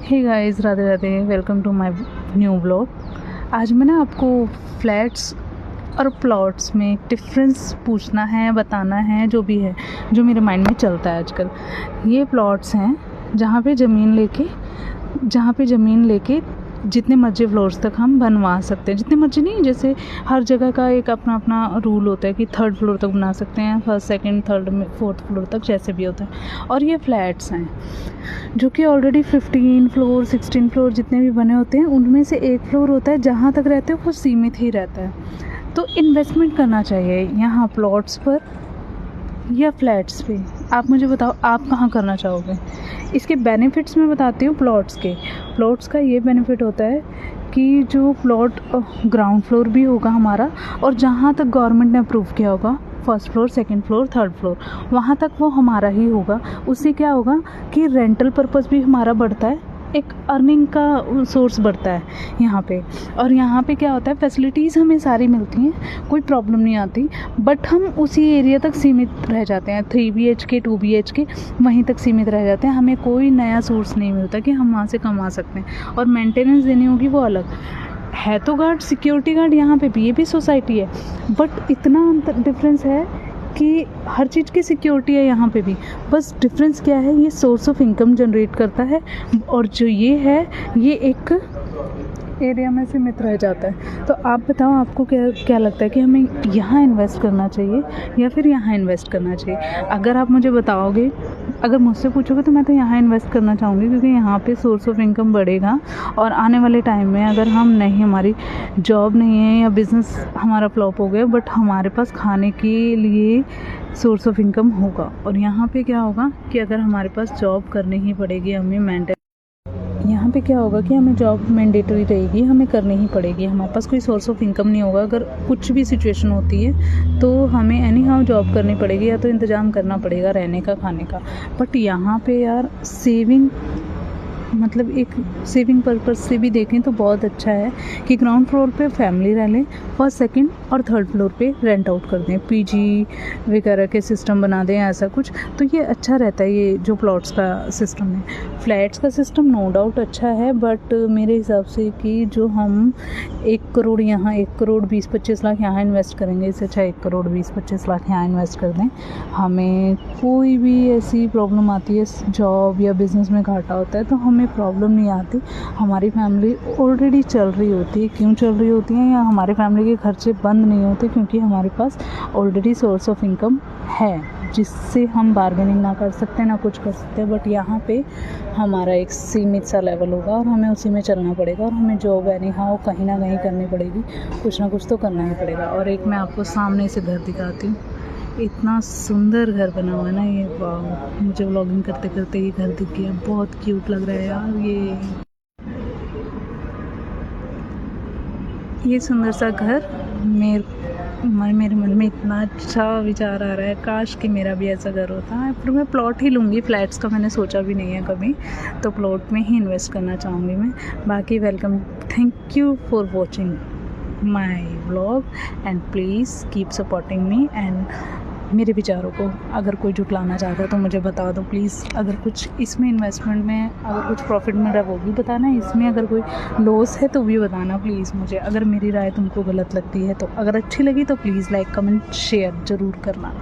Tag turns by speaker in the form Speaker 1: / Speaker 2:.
Speaker 1: Hey guys, Radhe Radhe, welcome to my new blog. आज मैं ना आपको फ्लैट्स और प्लॉट्स में डिफरेंस पूछना है, बताना है, जो भी है जो मेरे माइंड में चलता है आजकल। ये प्लॉट्स हैं जहाँ पे ज़मीन लेके जितने मर्जी फ्लोर्स तक हम बनवा सकते हैं। जितने मर्जी नहीं, जैसे हर जगह का एक अपना अपना रूल होता है कि 3rd फ्लोर तक बना सकते हैं, 1st 2nd 3rd 4th floor तक, जैसे भी होता है। और ये फ्लैट्स हैं जो कि ऑलरेडी 15 फ्लोर 16 फ्लोर जितने भी बने होते हैं, उनमें से एक फ्लोर होता है जहाँ तक रहते हो वो सीमित ही रहता है। तो इन्वेस्टमेंट करना चाहिए यहाँ प्लॉट्स पर या फ्लैट्स पे। आप मुझे बताओ, आप कहाँ करना चाहोगे? इसके बेनिफिट्स मैं बताती हूँ। प्लॉट्स का ये बेनिफिट होता है कि जो प्लॉट ग्राउंड फ्लोर भी होगा हमारा, और जहाँ तक गवर्नमेंट ने अप्रूव किया होगा 1st floor 2nd floor 3rd floor, वहाँ तक वो हमारा ही होगा। उससे क्या होगा कि रेंटल पर्पस भी हमारा बढ़ता है, एक अर्निंग का सोर्स बढ़ता है यहाँ पे। और यहाँ पे क्या होता है, फैसिलिटीज़ हमें सारी मिलती हैं, कोई प्रॉब्लम नहीं आती। बट हम उसी एरिया तक सीमित रह जाते हैं, 3 BHK 2 BHK वहीं तक सीमित रह जाते हैं। हमें कोई नया सोर्स नहीं मिलता कि हम वहाँ से कमा सकते हैं। और मेंटेनेंस देनी होगी वो अलग है। तो गार्ड, सिक्योरिटी गार्ड यहाँ पे भी, ये भी सोसाइटी है, बट इतना डिफरेंस है कि हर चीज़ की सिक्योरिटी है यहाँ पे भी। बस डिफरेंस क्या है, ये सोर्स ऑफ इनकम जनरेट करता है, और जो ये है ये एक एरिया में सीमित रह जाता है। तो आप बताओ, आपको क्या लगता है कि हमें यहाँ इन्वेस्ट करना चाहिए या फिर यहाँ इन्वेस्ट करना चाहिए? अगर आप मुझे बताओगे, अगर मुझसे पूछोगे तो मैं तो यहाँ इन्वेस्ट करना चाहूँगी, क्योंकि यहाँ पे सोर्स ऑफ इनकम बढ़ेगा। और आने वाले टाइम में अगर हमारी जॉब नहीं है या बिज़नेस हमारा फ्लॉप हो गया, बट हमारे पास खाने के लिए सोर्स ऑफ इनकम होगा। और यहाँ पे क्या होगा कि अगर हमारे पास जॉब करनी ही पड़ेगी, यहाँ पे क्या होगा कि हमें जॉब मैंडेटरी रहेगी, हमें करनी ही पड़ेगी। हमारे पास कोई सोर्स ऑफ इनकम नहीं होगा। अगर कुछ भी सिचुएशन होती है तो हमें एनी हाउ जॉब करनी पड़ेगी, या तो इंतज़ाम करना पड़ेगा रहने का, खाने का। बट यहाँ पे यार सेविंग, मतलब एक सेविंग पर्पस से भी देखें तो बहुत अच्छा है कि ग्राउंड फ्लोर पे फैमिली रह लें, 1st 2nd और 3rd फ्लोर पे रेंट आउट कर दें, PG वगैरह के सिस्टम बना दें, ऐसा कुछ। तो ये अच्छा रहता है, ये जो प्लॉट्स का सिस्टम है। फ्लैट्स का सिस्टम नो डाउट अच्छा है, बट मेरे हिसाब से कि जो हम 1 करोड़ यहाँ, 1 करोड़ 20-25 लाख यहाँ इन्वेस्ट करेंगे, इससे अच्छा 1 करोड़ 20-25 लाख यहाँ इन्वेस्ट कर दें। हमें कोई भी ऐसी प्रॉब्लम आती है, जॉब या बिज़नेस में घाटा होता है, तो हमें प्रॉब्लम नहीं आती। हमारी फैमिली ऑलरेडी चल रही होती है। क्यों चल रही होती है, या हमारे फैमिली के खर्चे बंद नहीं होते, क्योंकि हमारे पास ऑलरेडी सोर्स ऑफ इनकम है, जिससे हम बार्गेनिंग ना कर सकते, ना कुछ कर सकते। बट यहाँ पे हमारा एक सीमित सा लेवल होगा और हमें उसी में चलना पड़ेगा, और हमें जॉब एनी हाउ कहीं ना कहीं करनी पड़ेगी, कुछ ना कुछ तो करना ही पड़ेगा। और एक मैं आपको सामने से घर दिखाती हूँ, इतना सुंदर घर बना हुआ है ना ये। वाह, मुझे व्लॉगिंग करते करते ये घर दिख गया, बहुत क्यूट लग रहा है यार। ये सुंदर सा घर मेरे मन में इतना अच्छा विचार आ रहा है, काश कि मेरा भी ऐसा घर होता। पर मैं प्लॉट ही लूँगी, फ्लैट्स का मैंने सोचा भी नहीं है कभी, तो प्लॉट में ही इन्वेस्ट करना चाहूँगी मैं। बाकी welcome, thank you for watching my vlog, and please keep supporting me. And मेरे विचारों को अगर कोई जुटलाना चाहता है तो मुझे बता दो प्लीज़। अगर कुछ इसमें इन्वेस्टमेंट में अगर कुछ प्रॉफिट मिल रहा है वो भी बताना, इसमें अगर कोई लॉस है तो भी बताना प्लीज़ मुझे। अगर मेरी राय तुमको गलत लगती है तो, अगर अच्छी लगी तो प्लीज़ लाइक कमेंट शेयर ज़रूर करना।